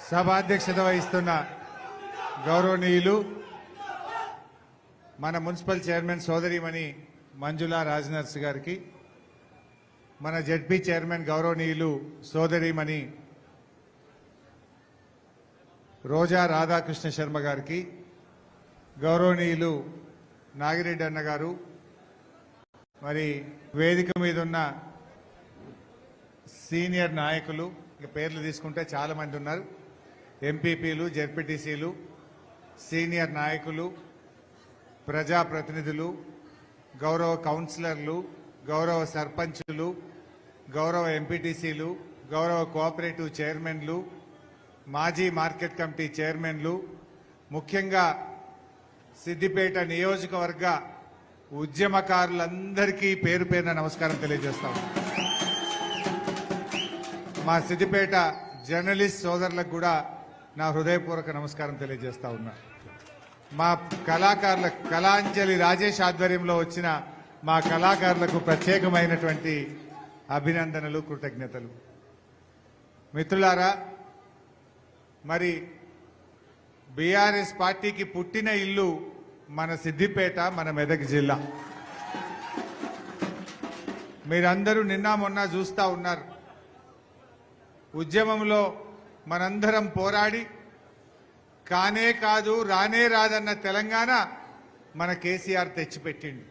సభాధ్యక్షత వహిస్తున్న గౌరవనీయులు మన మున్సిపల్ చైర్మన్ సోదరిమణి మంజులా రాజనర్స్ గారికి, మన జెడ్పీ చైర్మన్ గౌరవనీయులు సోదరిమణి రోజా రాధాకృష్ణ శర్మ గారికి, గౌరవనీయులు నాగిరెడ్డి అన్న గారు, మరి వేదిక మీద ఉన్న సీనియర్ నాయకులు, ఇక పేర్లు తీసుకుంటే చాలా మంది ఉన్నారు, ఎంపీపీలు, జెడ్పీటీసీలు, సీనియర్ నాయకులు, ప్రజాప్రతినిధులు, గౌరవ కౌన్సిలర్లు, గౌరవ సర్పంచులు, గౌరవ ఎంపీటీసీలు, గౌరవ కోఆపరేటివ్ చైర్మన్లు, మాజీ మార్కెట్ కమిటీ చైర్మన్లు, ముఖ్యంగా సిద్దిపేట నియోజకవర్గ ఉద్యమకారులందరికీ పేరు పేరున నమస్కారం తెలియజేస్తాం. మా సిద్దిపేట జర్నలిస్ట్ సోదరులకు కూడా నా హృదయపూర్వక నమస్కారం తెలియజేస్తా ఉన్నా. మా కళాకారుల కళాంజలి రాజేష్ ఆధ్వర్యంలో వచ్చిన మా కళాకారులకు ప్రత్యేకమైనటువంటి అభినందనలు, కృతజ్ఞతలు. మిత్రులారా, మరి బీఆర్ఎస్ పార్టీకి పుట్టిన ఇల్లు మన సిద్దిపేట, మన మెదక్ జిల్లా. మీరందరూ నిన్న మొన్న చూస్తా ఉన్నారు. ఉద్యమంలో మనందరం పోరాడి కానే కాదు రానే రాదన్న తెలంగాణ మన కేసీఆర్ తెచ్చిపెట్టిండు.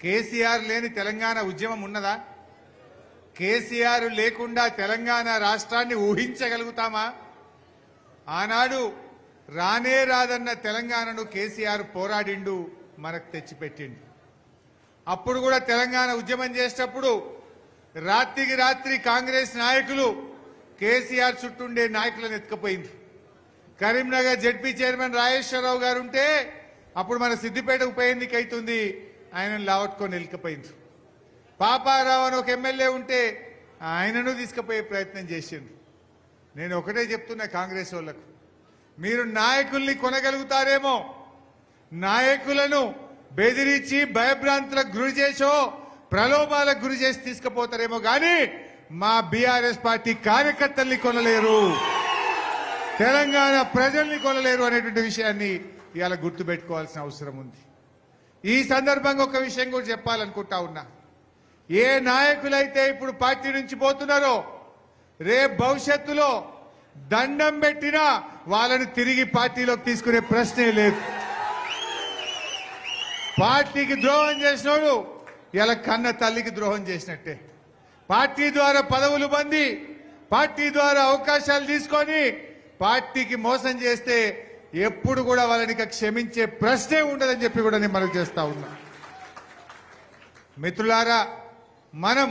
కేసీఆర్ లేని తెలంగాణ ఉద్యమం ఉన్నదా? కేసీఆర్ లేకుండా తెలంగాణ రాష్ట్రాన్ని ఊహించగలుగుతామా? ఆనాడు రానే రాదన్న తెలంగాణను కేసీఆర్ పోరాడిండు, మనకు తెచ్చిపెట్టిండు. అప్పుడు కూడా తెలంగాణ ఉద్యమం చేసేటప్పుడు రాత్రికి రాత్రి కాంగ్రెస్ నాయకులు కేసీఆర్ చుట్టూండే నాయకులను ఎత్తుకుపోయింది. కరీంనగర్ జెడ్పీ చైర్మన్ రాజేశ్వరరావు గారు ఉంటే అప్పుడు మన సిద్దిపేట ఉప ఎన్నిక అవుతుంది, ఆయనను లావట్టుకొని వెళ్ళిపోయింది. పాపారావు అని ఒక ఎమ్మెల్యే ఉంటే ఆయనను తీసుకుపోయే ప్రయత్నం చేసింది. నేను ఒకటే చెప్తున్నా కాంగ్రెస్ వాళ్లకు, మీరు నాయకుల్ని కొనగలుగుతారేమో, నాయకులను బెదిరించి భయభ్రాంతులకు గురి చేసో ప్రలోభాలకు గురి చేసి తీసుకుపోతారేమో కానీ మా బీఆర్ఎస్ పార్టీ కార్యకర్తల్ని కొనలేరు, తెలంగాణ ప్రజల్ని కొనలేరు అనేటువంటి విషయాన్ని ఇవాళ గుర్తుపెట్టుకోవాల్సిన అవసరం ఉంది. ఈ సందర్భంగా ఒక విషయం కూడా చెప్పాలనుకుంటా ఉన్నా. ఏ నాయకులైతే ఇప్పుడు పార్టీ నుంచి పోతున్నారో రేపు భవిష్యత్తులో దండం పెట్టినా వాళ్ళని తిరిగి పార్టీలోకి తీసుకునే ప్రశ్నే లేదు. పార్టీకి ద్రోహం చేసినోడు ఇలా కన్న తల్లికి ద్రోహం చేసినట్టే. పార్టీ ద్వారా పదవులు పొంది, పార్టీ ద్వారా అవకాశాలు తీసుకొని పార్టీకి మోసం చేస్తే ఎప్పుడు కూడా వాళ్ళని క్షమించే ప్రశ్నే ఉండదని చెప్పి కూడా నేను మనకు చేస్తా ఉన్నా. మిత్రులారా, మనం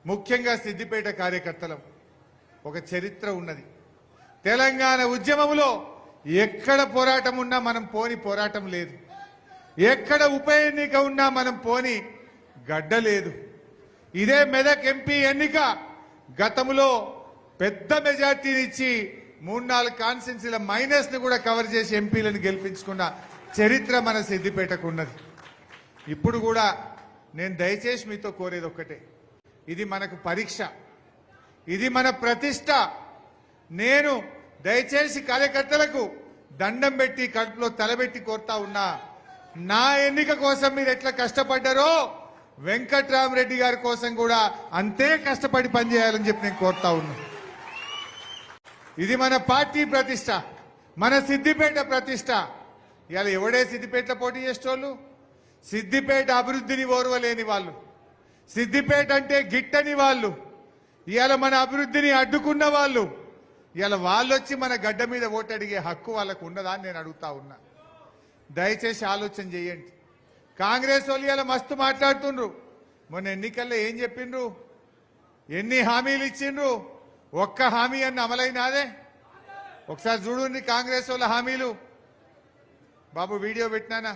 ముఖ్యంగా సిద్దిపేట కార్యకర్తలం ఒక చరిత్ర ఉన్నది. తెలంగాణ ఉద్యమంలో ఎక్కడ పోరాటం ఉన్నా మనం పోని పోరాటం లేదు, ఎక్కడ ఉప ఎన్నిక ఉన్నా మనం పోని గడ్డ లేదు. ఇదే మెదక్ ఎంపీ ఎన్నిక గతంలో పెద్ద మెజార్టీనిచ్చి 3-4 కాన్స్టిట్యున్సీల మైనస్ ని కూడా కవర్ చేసి ఎంపీలను గెలిపించుకున్న చరిత్ర మన సిద్దిపేటకు ఉన్నది. ఇప్పుడు కూడా నేను దయచేసి మీతో కోరేది ఒక్కటే, ఇది మనకు పరీక్ష, ఇది మన ప్రతిష్ట. నేను దయచేసి కార్యకర్తలకు దండం పెట్టి కడుపులో తలబెట్టి కోరుతా ఉన్నా, నా ఎన్నిక కోసం మీరు ఎట్లా కష్టపడ్డారో వెంకట్రామరెడ్డి గారి కోసం కూడా అంతే కష్టపడి పనిచేయాలని చెప్పి నేను కోరుతా ఉన్నా. ఇది మన పార్టీ ప్రతిష్ట, మన సిద్దిపేట ప్రతిష్ట. ఇవాళ ఎవడే సిద్దిపేటలో పోటీ చేసేటోళ్ళు? సిద్దిపేట అభివృద్ధిని ఓర్వలేని వాళ్ళు, సిద్దిపేట అంటే గిట్టని వాళ్ళు, ఇవాళ మన అభివృద్ధిని అడ్డుకున్న వాళ్ళు, ఇవాళ వాళ్ళు వచ్చి మన గడ్డ మీద ఓటు అడిగే హక్కు వాళ్ళకు ఉన్నదా అని నేను అడుగుతా ఉన్నా. దయచేసి ఆలోచన చేయండి. కాంగ్రెస్ వాళ్ళు ఇలా మస్తు మాట్లాడుతుండ్రు. మొన్న ఎన్నికల్లో ఏం చెప్పిండ్రు? ఎన్ని హామీలు ఇచ్చిండ్రు? ఒక్క హామీ అన్న అమలైనాదే? ఒకసారి చూడండి కాంగ్రెస్ వాళ్ళ హామీలు. బాబు వీడియో పెట్టినానా?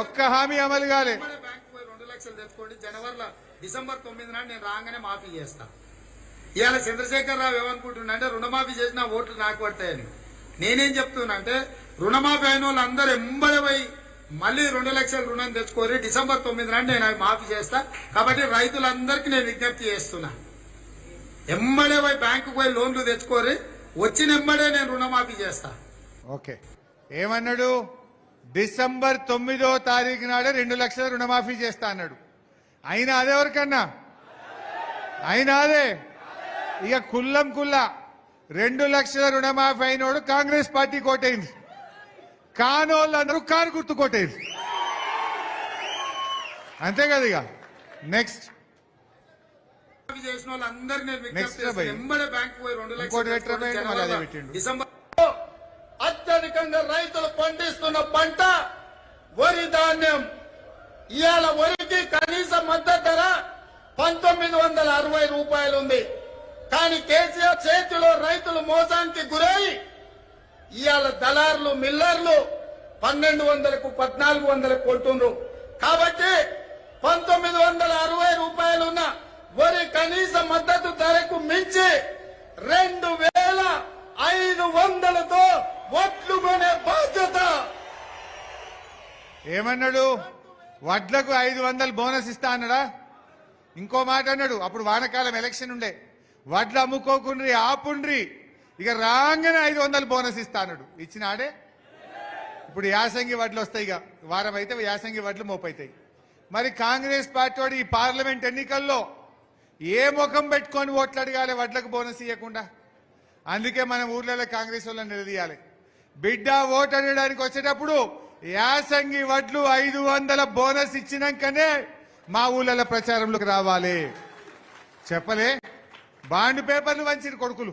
ఒక్క హామీ అమలు కాలే. 2 లక్షలు తెచ్చుకోండి, జనవరిలో డిసెంబర్ 9 నాడు నేను రాగానే మాఫీ చేస్తా. ఇవాళ చంద్రశేఖర్ రావు ఏమనుకుంటున్నా అంటే రుణమాఫీ చేసిన ఓట్లు నాకు పడతాయని. నేనేం చెప్తున్నా అంటే రుణమాఫీ అయిన వాళ్ళు అందరూ ఎంబడి పోయి మళ్ళీ 2 లక్షల రుణం తెచ్చుకోరి, డిసెంబర్ 9 నాడు నేను అవి మాఫీ చేస్తా. కాబట్టి రైతులందరికీ నేను విజ్ఞప్తి చేస్తున్నా. ఎమ్మడే పోయి బ్యాంకుకు పోయి లోన్లు తెచ్చుకోరి, వచ్చిన ఎమ్మడే నేను రుణమాఫీ చేస్తా. ఓకే, ఏమన్నాడు? డిసెంబర్ 9వ తారీఖు నాడే 2 లక్షల రుణమాఫీ చేస్తా అన్నాడు. అయినా అదెవరికన్నా? అయినా అదే ఇక కుల్లం కుల్లా 2 లక్షల రుణమాఫీ అయినోడు కాంగ్రెస్ పార్టీ కోటైంది, కానోళ్ళందరూ కారు గుర్తు కోటైంది. అంతే కదా? ఇక నెక్స్ట్ చేసిన వాళ్ళందరూ నేను Next విజ్ఞప్తి చేస్తాను. భయ్. ఎమ్మడే బ్యాంకు పోయి 2 ఇంకోటి లక్షలు పెట్టరా భయ్? మళ్ళీ అదే పెట్టిండు. డిసెంబర్ అత్యధికంగా రైతులు పండిస్తున్న పంట వరి ధాన్యం. ఇవాళ వరికి కనీస మద్దతు ధర 1960 రూపాయలు ఉంది. కానీ కేసీఆర్ చేతిలో రైతులు మోసానికి గురై ఇవాళ దళారులు మిల్లర్లు 1200కు 1400కు కొంటున్నారు. కాబట్టి 1960 రూపాయలు ఉన్న వరి కనీస మద్దతు ధరకు మించి 2500తో ఓట్లు కొనే బాధ్యత. ఏమన్నాడు? వడ్లకు 500 బోనస్ ఇస్తా అన్నాడా? ఇంకో మాట అన్నాడు, అప్పుడు వానకాలం ఎలక్షన్ ఉండే, వడ్లు అమ్ముకోకుండ్రి ఆపుండ్రి, ఇక రాగానే 500 బోనస్ ఇస్తా అన్నాడు. ఇచ్చినాడే? ఇప్పుడు యాసంగి వడ్లు వస్తాయి, ఇక వారం అయితే యాసంగి వడ్లు మోపైతాయి. మరి కాంగ్రెస్ పార్టీ ఈ పార్లమెంట్ ఎన్నికల్లో ఏ ముఖం పెట్టుకొని ఓట్లు అడగాలి వడ్లకు బోనస్ ఇవ్వకుండా? అందుకే మన ఊర్లలో కాంగ్రెస్ వాళ్ళని నిలదీయాలి. బిడ్డ ఓటు అడగడానికి వచ్చేటప్పుడు యాసంగి వడ్లు 500 బోనస్ ఇచ్చినాకనే మా ఊళ్ళలో ప్రచారంలోకి రావాలి. చెప్పలే? బాండ్ పేపర్లు వంచిరు కొడుకులు,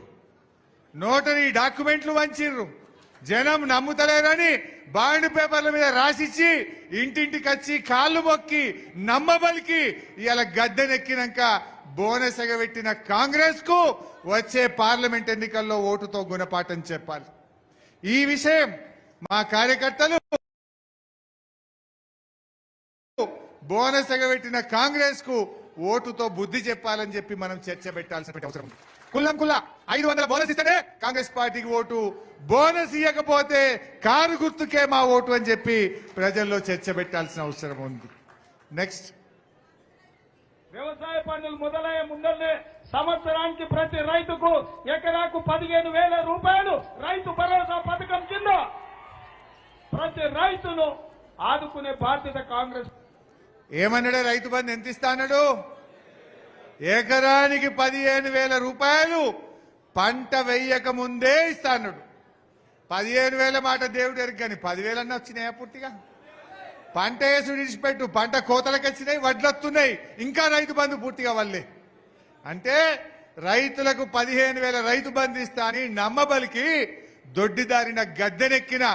నోటరీ డాక్యుమెంట్లు వంచిర్రు, జనం నమ్ముతలేరని బాండ్ పేపర్ల మీద రాసిచ్చి ఇంటింటికి వచ్చి కాళ్ళు మొక్కి నమ్మబలికి ఇవాళ గద్దెనెక్కినాక బోనస్ ఎగబెట్టిన కాంగ్రెస్ కు వచ్చే పార్లమెంట్ ఎన్నికల్లో ఓటుతో గుణపాఠం చెప్పాలి. ఈ విషయం మా కార్యకర్తలు బోనస్ ఎగబెట్టిన కాంగ్రెస్ కు ఓటుతో బుద్ధి చెప్పాలని చెప్పి మనం చర్చ పెట్టాల్సిన అవసరం ఉంది. కుల్లం కుల్లా 500 బోనస్ ఇస్తేనే కాంగ్రెస్ పార్టీకి ఓటు, బోనస్ ఇవ్వకపోతే కారు గుర్తుకే మా ఓటు అని చెప్పి ప్రజల్లో చర్చ పెట్టాల్సిన అవసరం ఉంది. నెక్స్ట్, వ్యవసాయ పనులు మొదలయ్యే ముందల్లే సంవత్సరానికి ప్రతి రైతుకు ఎకరాకు 15,000 రూపాయలు రైతు భరోసా పథకం కింద ప్రతి రైతును ఆదుకునే బాధ్యత కాంగ్రెస్. ఏమన్నాడు? రైతు బంధు ఎంత ఇస్తా అన్నాడు? ఎకరానికి 15,000 రూపాయలు పంట వెయ్యక ముందే ఇస్తా అన్నాడు. 15,000 మాట దేవుడు ఎరుగు, కానీ 10,000 అన్న వచ్చినాయా పూర్తిగా? పంట వేసుడు విడిచిపెట్టు, పంట కోతలకు వచ్చినాయి, వడ్లు వస్తున్నాయి, ఇంకా రైతు బంధు పూర్తిగా వల్లే. అంటే రైతులకు 15,000 రైతు బంధు ఇస్తా అని నమ్మబలికి దొడ్డిదారిన గద్దెనెక్కిన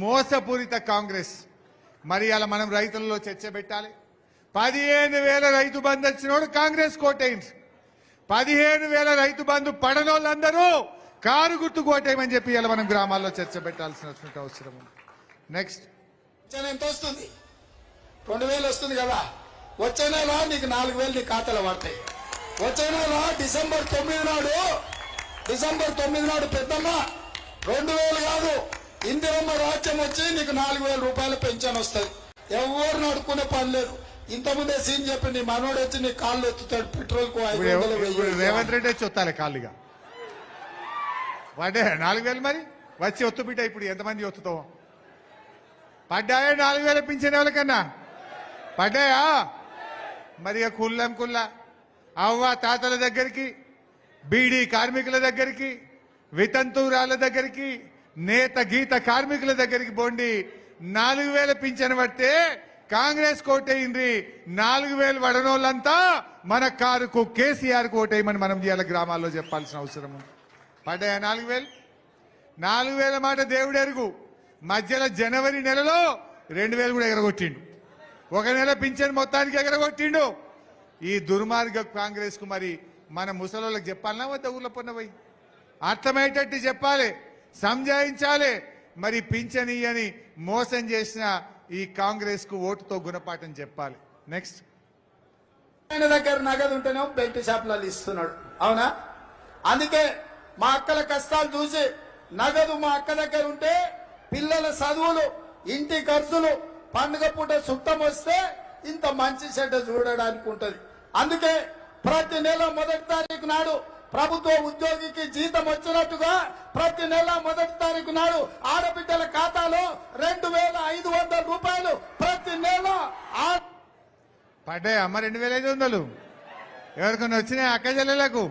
మోసపూరిత కాంగ్రెస్. మరి అలా మనం రైతులలో చర్చ పెట్టాలి. 15,000 రైతు బంధు వచ్చినోడు కాంగ్రెస్ కోటైంది, 15,000 రైతు బంధు పడనోళ్ళందరూ కారు గుర్తు కోటేయమని చెప్పి ఇలా మనం గ్రామాల్లో చర్చ పెట్టాల్సినటువంటి అవసరం ఉంది. నెక్స్ట్, ఎంత వస్తుంది? 2,000 వస్తుంది కదా. వచ్చే నెల నీకు 4,000 నీ ఖాతాలో పడతాయి. వచ్చే నెల డిసెంబర్ 9 నాడు పెద్దమ్మ 2,000 కాదు, ఇందిరమ్మ రాజ్యం వచ్చి నీకు 4,000 రూపాయల పెన్షన్ వస్తుంది. ఎవరు నడుకునే పని లేదు. ఇంతకుముందే సీన్ చెప్పి నీ మనోడు వచ్చి నీ కాళ్ళు ఎత్తుతాడు పెట్రోల్ కు. ఇప్పుడు రేవంత్ రెడ్డి వచ్చి వస్తాలే కాళ్ళుగా పడ్డా 4,000. మరి వచ్చి ఒత్తు బిడ్డ ఇప్పుడు ఎంతమంది ఒత్తుతావు? పడ్డాయా 4,000 పింఛన్ ఎవరికన్నా? పడ్డాయా? మరి ఇక కుల్లం కుల్లా అవ్వ తాతల దగ్గరికి, బీడీ కార్మికుల దగ్గరికి, వితంతురాల దగ్గరికి, నేత గీత కార్మికుల దగ్గరికి పోండి. 4,000 పింఛన్ పడితే కాంగ్రెస్ కోటేయింది, 4,000 వడనోళ్ళంతా మన కారుకు కేసీఆర్ కోటేయమని మనం ఇవాళ గ్రామాల్లో చెప్పాల్సిన అవసరం ఉంది. పడ్డాయా 4,000? 4,000 మాట దేవుడు ఎరుగు. మధ్యలో జనవరి నెలలో 2,000 కూడా ఎగరగొట్టిండు. ఒక నెల పింఛన్ మొత్తానికి ఎగరగొట్టిండు. ఈ దుర్మార్గ కాంగ్రెస్ కు మరి మన ముసలోళ్ళకి చెప్పాలన్నా వద్ద ఊర్లో పొన్నపోయి అర్థమయ్యేటట్టు చెప్పాలి, సంజాయించాలి. మరి పింఛన్ ఇయ్యని మోసం చేసిన ఈ కాంగ్రెస్ కు ఓటుతో గుణపాఠం చెప్పాలి. నెక్స్ట్, ఆయన దగ్గర నగదు ఉంటేనే బెల్ట్ షాపులలో ఇస్తున్నాడు, అవునా? అందుకే మా అక్కల కష్టాలు చూసి నగదు మా అక్క దగ్గర ఉంటే పిల్లల చదువులు, ఇంటి ఖర్చులు, పండుగ పూట చుట్టం వస్తే ఇంత మంచి చెడ్డ చూడడానికి ఉంటది. అందుకే ప్రతి నెల 1వ తారీఖు నాడు ప్రభుత్వ ఉద్యోగికి జీతం వచ్చినట్టుగా ప్రతి నెల మొదటి తారీఖు నాడు ఆడబిడ్డల ఖాతాలో 2,500 రూపాయలు ప్రతి నెల పడ్డాయి అమ్మ 2,500 ఎవరికైనా వచ్చినాయి అక్క చెల్లెలకు?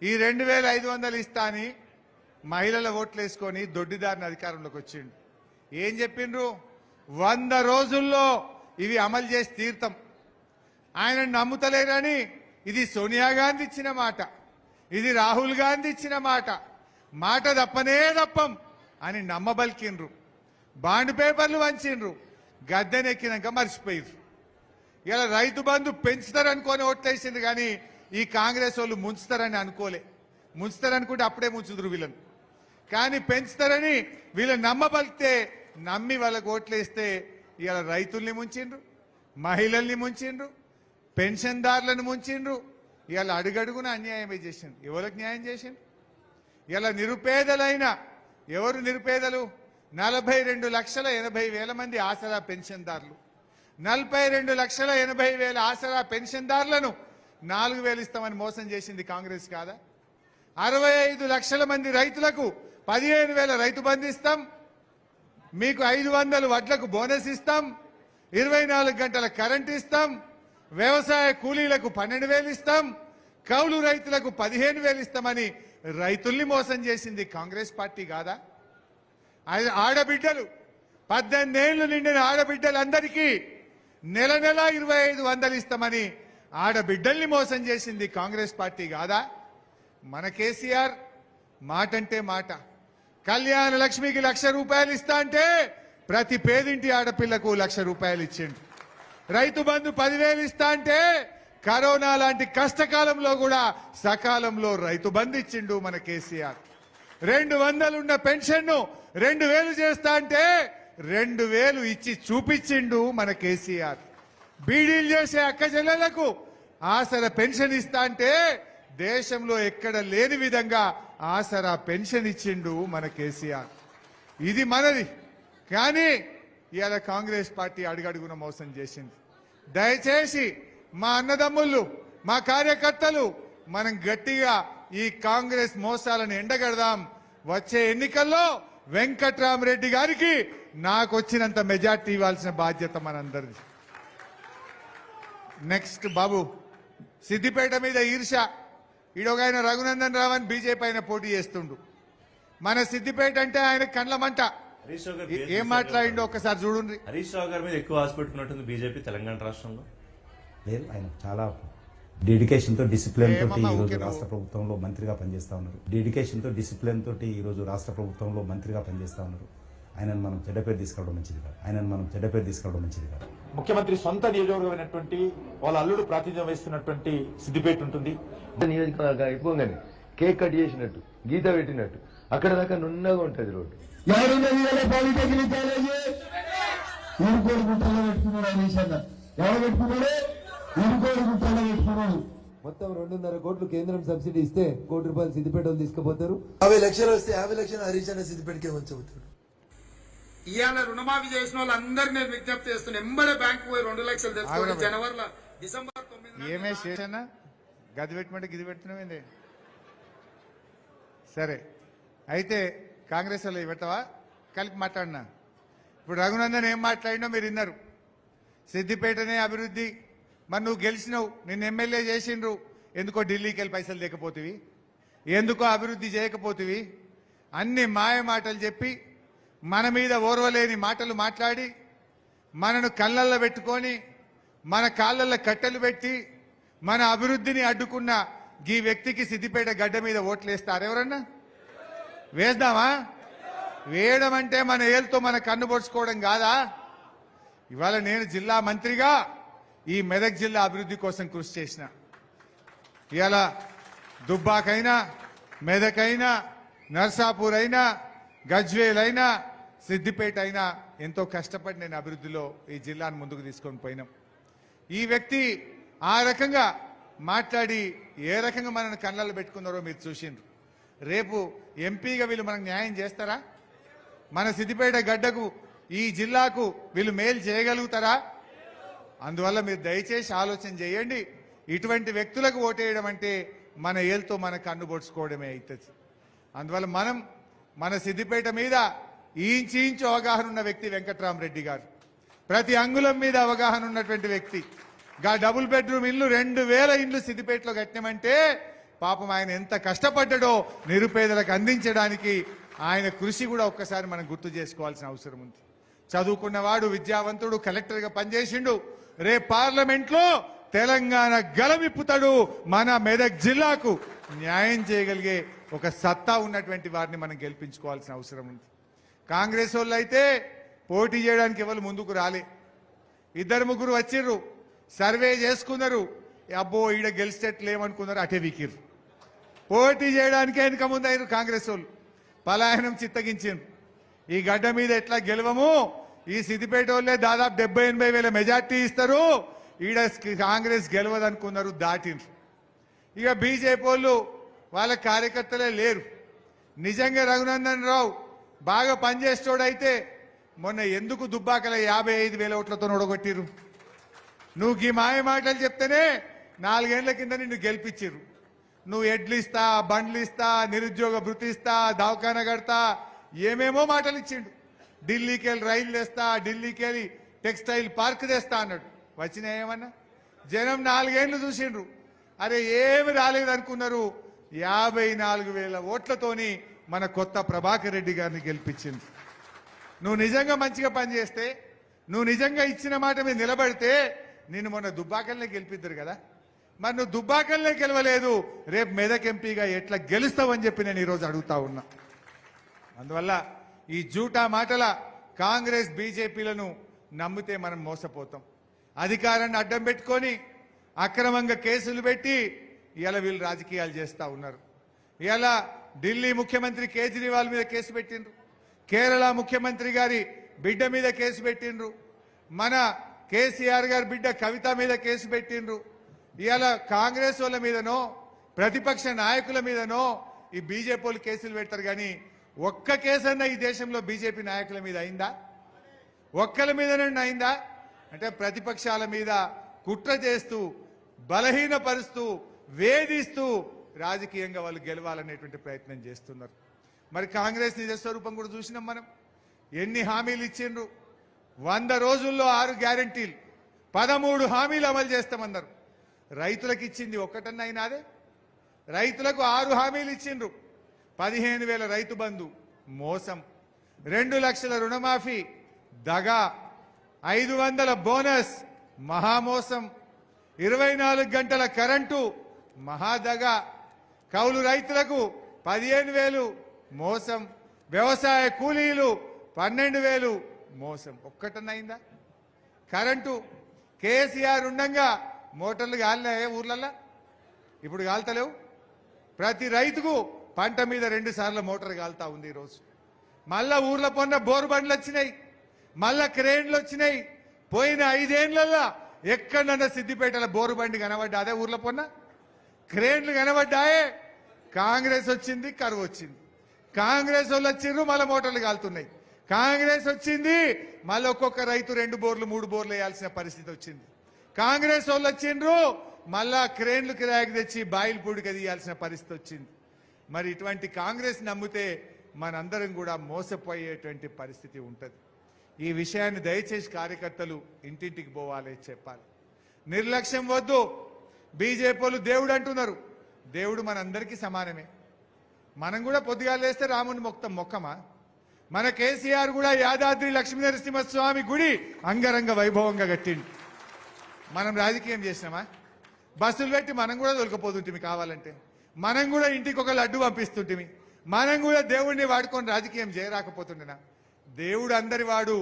ఈ 2,500 ఇస్తా అని మహిళల ఓట్లు వేసుకొని దొడ్డిదారిని అధికారంలోకి వచ్చిండు. ఏం చెప్పిండ్రు? 100 రోజుల్లో ఇవి అమలు చేసి తీర్థం. ఆయన నమ్ముతలేరని ఇది సోనియా గాంధీ ఇచ్చిన మాట, ఇది రాహుల్ గాంధీ ఇచ్చిన మాట, మాట తప్పనే తప్పం అని నమ్మబలికిండ్రు. బాండ్ పేపర్లు వంచిండ్రు. గద్దెనెక్కినాక మర్చిపోయిర్రు. ఇలా రైతు బంధు పెంచుతారనుకొని ఓట్లేసింది కానీ ఈ కాంగ్రెస్ వాళ్ళు ముంచుతారని అనుకోలే. ముంచుతారనుకుంటే అప్పుడే ముంచుదురు వీళ్ళని. కానీ పెంచుతారని వీళ్ళని నమ్మబలితే నమ్మి వాళ్ళకు ఓట్లేస్తే ఇలా రైతుల్ని ముంచిండ్రు, మహిళల్ని ముంచిండ్రు, పెన్షన్దారులను ముంచిండ్రు. ఇలా అడుగడుగున అన్యాయమే చేసిండ్రు. ఎవరికి న్యాయం చేసిండ్రు? ఇలా నిరుపేదలైన ఎవరు నిరుపేదలు? 42,80,000 మంది ఆసరా పెన్షన్దారులు. 42,80,000 ఆసరా పెన్షన్దారులను 4,000 ఇస్తామని మోసం చేసింది కాంగ్రెస్ కాదా? 65 లక్షల మంది రైతులకు 15,000 రైతు బంధు ఇస్తాం, మీకు 500 వడ్లకు బోనస్ ఇస్తాం, 24 గంటల కరెంట్ ఇస్తాం, వ్యవసాయ కూలీలకు 12,000 ఇస్తాం, కౌలు రైతులకు 15,000 ఇస్తామని రైతుల్ని మోసం చేసింది కాంగ్రెస్ పార్టీ కాదా? ఆడబిడ్డలు 18 ఏళ్లు నిండిన ఆడబిడ్డలందరికీ నెల 2,500 ఇస్తామని ఆడబిడ్డల్ని మోసం చేసింది కాంగ్రెస్ పార్టీ కాదా? మన కేసీఆర్ మాట అంటే మాట. కళ్యాణ లక్ష్మికి 1,00,000 రూపాయలు ఇస్తా అంటే ప్రతి పేదింటి ఆడపిల్లకు 1,00,000 రూపాయలు ఇచ్చిండు. రైతు బంధు 10,000 ఇస్తా అంటే కరోనా లాంటి కష్టకాలంలో కూడా సకాలంలో రైతు బంధు ఇచ్చిండు మన కేసీఆర్. 200 ఉన్న పెన్షన్ ను 2,000 చేస్తా అంటే 2,000 ఇచ్చి చూపించిండు మన కేసీఆర్. బీడీలు చేసే అక్క చెల్లెలకు ఆసరా పెన్షన్ ఇస్తా అంటే దేశంలో ఎక్కడ లేని విధంగా ఆసరా పెన్షన్ ఇచ్చిండు మన కేసీఆర్. ఇది మనది. కానీ ఇవాళ కాంగ్రెస్ పార్టీ అడుగడుగున మోసం చేసింది. దయచేసి మా అన్నదమ్ముళ్ళు, మా కార్యకర్తలు మనం గట్టిగా ఈ కాంగ్రెస్ మోసాలను ఎండగడదాం. వచ్చే ఎన్నికల్లో వెంకట్రామరెడ్డి గారికి నాకు వచ్చినంత మెజార్టీ ఇవ్వాల్సిన బాధ్యత మనందరిది. నెక్స్ట్ బాబు, సిద్దిపేట మీద ఈర్ష. ఈడొగైన రఘునందన్ రావు అని బీజేపీ ఆయన పోటీ చేస్తుండు. మన సిద్దిపేట అంటే ఆయన కండ్ల మంట. ఏం మాట్లాడిండో ఒక్కసారి చూడండి. హరీష్ రావు గారి మీద ఎక్కువ ఆశ పెట్టుకున్నట్టుంది బీజేపీ తెలంగాణ రాష్ట్రంలో. లేదు, ఆయన చాలా డెడికేషన్ తో డిసిప్లిన్ తోటి ఈ రోజు రాష్ట్ర ప్రభుత్వంలో మంత్రిగా పనిచేస్తా ఉన్నారు. డెడికేషన్ తో డిసిప్లిన్ తోటి ఈ రోజు రాష్ట్ర ప్రభుత్వంలో మంత్రిగా పనిచేస్తా ఉన్నారు. ఆయనను మనం చెడ్డ పేరు తీసుకురావడం మంచిది కాదు. ముఖ్యమంత్రి సొంత నియోజకవర్గమైనటువంటి వాళ్ళ అల్లుడు ప్రాతినిధ్యం వహిస్తున్నటువంటి సిద్దిపేట ఉంటుంది. నియోజకవర్గం అయిపోగానే కేక్ కట్ చేసినట్టు, గీత పెట్టినట్టు అక్కడ దాకా నున్నగా ఉంటుంది రోడ్డు. పాలిటెక్నిక్ కాలేజీ ఇరుకోడు గుట్టలో పెట్టుకున్నాడు. ఆయన ఎవరు పెట్టుకున్నాడు? ఇరుకోడు గుట్టలో పెట్టుకున్నాడు. మొత్తం 2.5 కోట్లు కేంద్రం సబ్సిడీ ఇస్తే 1 కోటి రూపాయలు సిద్దిపేట తీసుకుపోతారు. 50 లక్షలు వస్తే 50 లక్షలు హరీష్ అన్న సిద్దిపేటకే ఉంచబోతాడు. ఇవాళ రుణమాఫీ చేసిన వాళ్ళందరినీ నేను విజ్ఞప్తి చేస్తున్నా. ఎంబడే బ్యాంకు పోయి 2 లక్షలు తెచ్చుకోండి. జనవరిలో డిసెంబర్ 9 ఏమే చేశానా? గది పెట్టమంటే గిది పెడుతున్నామేంది? సరే, అయితే కాంగ్రెస్ వాళ్ళు పెట్టవా? కలిపి మాట్లాడినా. ఇప్పుడు రఘునందన్ ఏం మాట్లాడినో మీరు విన్నారు. సిద్దిపేటనే అభివృద్ధి. మరి నువ్వు గెలిచినావు, నిన్ను ఎమ్మెల్యే చేసిండ్రు, ఎందుకో ఢిల్లీకి వెళ్ళి పైసలు లేకపోతివి, ఎందుకో అభివృద్ధి చేయకపోతివి, అన్ని మాయ మాటలు చెప్పి మన మీద ఓర్వలేని మాటలు మాట్లాడి మనను కళ్ళల్లో పెట్టుకొని మన కాళ్ళల్లో కట్టెలు పెట్టి మన అభివృద్ధిని అడ్డుకున్న ఈ వ్యక్తికి సిద్దిపేట గడ్డ మీద ఓట్లేస్తారు ఎవరన్నా? వేద్దామా? వేయడం అంటే మన ఏళ్ళతో మన కన్ను పొడుచుకోవడం కాదా? ఇవాళ నేను జిల్లా మంత్రిగా ఈ మెదక్ జిల్లా అభివృద్ధి కోసం కృషి చేసిన. ఇవాళ దుబ్బాకైనా, మెదకైనా, నర్సాపూర్ అయినా, గజ్వేల్ అయినా, సిద్దిపేట అయినా ఎంతో కష్టపడి నేను అభివృద్ధిలో ఈ జిల్లాను ముందుకు తీసుకొని పోయినాం. ఈ వ్యక్తి ఆ రకంగా మాట్లాడి ఏ రకంగా మనల్ని కళ్ళల్లో పెట్టుకున్నారో మీరు చూసిండ్రు. రేపు ఎంపీగా వీళ్ళు మనకు న్యాయం చేస్తారా? మన సిద్దిపేట గడ్డకు ఈ జిల్లాకు వీళ్ళు మేలు చేయగలుగుతారా? అందువల్ల మీరు దయచేసి ఆలోచన చేయండి. ఇటువంటి వ్యక్తులకు ఓటేయడం అంటే మన ఏళ్ళతో మన కన్ను పొడుచుకోవడమే అవుతుంది. అందువల్ల మనం మన సిద్దిపేట మీద ఇంచు అవగాహన ఉన్న వ్యక్తి వెంకట్రామరెడ్డి గారు. ప్రతి అంగుళం మీద అవగాహన ఉన్నటువంటి వ్యక్తి. డబుల్ బెడ్రూమ్ ఇల్లు 2000 ఇండ్లు సిద్దిపేటలో కట్టినామంటే పాపం ఆయన ఎంత కష్టపడ్డాడో నిరుపేదలకు అందించడానికి ఆయన కృషి కూడా ఒక్కసారి మనం గుర్తు చేసుకోవాల్సిన అవసరం ఉంది. చదువుకున్నవాడు, విద్యావంతుడు, కలెక్టర్గా పనిచేసిండు. రేపు పార్లమెంట్లో తెలంగాణ గలమిప్పుతాడు. మన మెదక్ జిల్లాకు న్యాయం చేయగలిగే ఒక సత్తా ఉన్నటువంటి వారిని మనం గెలిపించుకోవాల్సిన అవసరం ఉంది. కాంగ్రెస్ వాళ్ళు అయితే పోటీ చేయడానికి ఎవరు ముందుకు రాలే. 2-3 వచ్చిర్రు, సర్వే చేసుకున్నారు. అబ్బో ఈడ గెలిచేట్లేమనుకున్నారు, అటే వీకిర్రు. పోటీ చేయడానికి వెనుక ముందు అయినారు కాంగ్రెస్ వాళ్ళు. పలాయనం చిత్తగించారు. ఈ గడ్డ మీద ఎట్లా గెలవము, ఈ సిద్దిపేట వాళ్ళే దాదాపు 70-80 వేల మెజార్టీ ఇస్తారు, ఈడ కాంగ్రెస్ గెలవదనుకున్నారు, దాటిండ్రు. ఇక బీజేపీ వాళ్ళు వాళ్ళ కార్యకర్తలే లేరు. నిజంగా రఘునందన్ రావు బాగా పనిచేసేటోడైతే మొన్న ఎందుకు దుబ్బాకల 55,000 ఓట్లతో ఓడగొట్టిరు? నువ్వు ఈ మాయ మాటలు చెప్తేనే 4 ఏళ్ల కింద నిన్ను గెలిపించిర్రు. నువ్వు ఎడ్లు ఇస్తా, బండ్లు ఇస్తా, నిరుద్యోగ భృతి ఇస్తా, దవాఖానా కడతా, ఏమేమో మాటలు ఇచ్చిండు. ఢిల్లీకి వెళ్ళి రైలు తెస్తా, ఢిల్లీకి వెళ్ళి టెక్స్టైల్ పార్క్ తెస్తా అన్నాడు. వచ్చినాయి ఏమన్నా? జనం 4 ఏళ్లు చూసిండ్రు. అరే ఏమి రాలేదనుకున్నారు. 54,000 ఓట్లతోని మన కొత్త ప్రభాకర్ రెడ్డి గారిని గెలిపించింది. నువ్వు నిజంగా మంచిగా పనిచేస్తే, నువ్వు నిజంగా ఇచ్చిన మాట మీద నిలబడితే నిన్ను మొన్న దుబ్బాకల్నే గెలిపిద్దరు కదా. మరి నువ్వు దుబ్బాకల్నే గెలవలేదు, రేపు మెదక్ ఎంపీగా ఎట్లా గెలుస్తావని చెప్పి నేను ఈరోజు అడుగుతా ఉన్నా. అందువల్ల ఈ జూటా మాటల కాంగ్రెస్ బీజేపీలను నమ్మితే మనం మోసపోతాం. అధికారాన్ని అడ్డం పెట్టుకొని అక్రమంగా కేసులు పెట్టి ఇలా వీళ్ళు రాజకీయాలు చేస్తూ ఉన్నారు. ఇలా ఢిల్లీ ముఖ్యమంత్రి కేజ్రీవాల్ మీద కేసు పెట్టిండ్రు, కేరళ ముఖ్యమంత్రి గారి బిడ్డ మీద కేసు పెట్టిండ్రు, మన కేసీఆర్ గారి బిడ్డ కవిత మీద కేసు పెట్టిండ్రు. ఇలా కాంగ్రెస్ వాళ్ళ మీదనో ప్రతిపక్ష నాయకుల మీదనో ఈ బీజేపీ వాళ్ళు కేసులు పెడతారు. కానీ ఒక్క కేసన్నా ఈ దేశంలో బీజేపీ నాయకుల మీద అయిందా? ఒక్కల మీదనన్నా అయిందా? అంటే ప్రతిపక్షాల మీద కుట్ర చేస్తూ, బలహీనపరుస్తూ, వేధిస్తూ రాజకీయంగా వాళ్ళు గెలవాలనేటువంటి ప్రయత్నం చేస్తున్నారు. మరి కాంగ్రెస్ నిజస్వరూపం కూడా చూసినాం మనం. ఎన్ని హామీలు ఇచ్చిండ్రు? 100 రోజుల్లో 6 గ్యారంటీలు, 13 హామీలు అమలు చేస్తామన్నారు. రైతులకు ఇచ్చింది ఒక్కటన్నా అయినాదే? రైతులకు 6 హామీలు ఇచ్చిండ్రు. 15,000 రైతు బంధు మోసం, 2 లక్షల రుణమాఫీ దగా, 500 బోనస్ మహామోసం, 24 గంటల కరెంటు మహాదగా, కౌలు రైతులకు 15,000 మోసం, వ్యవసాయ కూలీలు 12,000 మోసం. ఒక్కటన్నైందా? కరెంటు కేసీఆర్ ఉండంగా మోటార్లు కాలినాయే ఊర్లల్లా? ఇప్పుడు కాల్తలేవు. ప్రతి రైతుకు పంట మీద 2 సార్లు మోటార్ కాలుతా ఉంది ఈరోజు. మళ్ళా ఊర్ల పొన్న బోరు బండ్లు వచ్చినాయి, మళ్ళా క్రేన్లు వచ్చినాయి. పోయిన 5 ఏళ్లలో ఎక్కడన్నా సిద్దిపేటలో బోరు బండి కనబడ్డా? అదే ఊర్ల పొన్న క్రేన్లు కనబడ్డాయే. కాంగ్రెస్ వచ్చింది, కరువు వచ్చింది. కాంగ్రెస్ వాళ్ళు వచ్చిండ్రు, మళ్ళీ మోటార్లు కాలుతున్నాయి. కాంగ్రెస్ వచ్చింది, మళ్ళీ ఒక్కొక్క రైతు 2 బోర్లు 3 బోర్లు వేయాల్సిన పరిస్థితి వచ్చింది. కాంగ్రెస్ వాళ్ళు వచ్చిండ్రు, మళ్ళా క్రేన్లు కిరాయికి తెచ్చి బాయిల్ పూడికి తీయాల్సిన పరిస్థితి వచ్చింది. మరి ఇటువంటి కాంగ్రెస్ నమ్మితే మనందరం కూడా మోసపోయేటువంటి పరిస్థితి ఉంటుంది. ఈ విషయాన్ని దయచేసి కార్యకర్తలు ఇంటింటికి పోవాలి, చెప్పాలి. నిర్లక్ష్యం వద్దు. బీజేపీ వాళ్ళు దేవుడు అంటున్నారు. దేవుడు మనందరికీ సమానమే. మనం కూడా పొద్దుగా లేస్తే రాముని మొక్కమా? మన కేసీఆర్ కూడా యాదాద్రి లక్ష్మీనరసింహస్వామి గుడి అంగరంగ వైభవంగా కట్టిండు. మనం రాజకీయం చేసినామా? బస్సులు పెట్టి మనం కూడా దొరికిపోతుంటిమి. కావాలంటే మనం కూడా ఇంటికి ఒక లడ్డు పంపిస్తుంటిమి. మనం కూడా దేవుడిని వాడుకొని రాజకీయం చేయరాకపోతుండేనా? దేవుడు అందరి వాడు,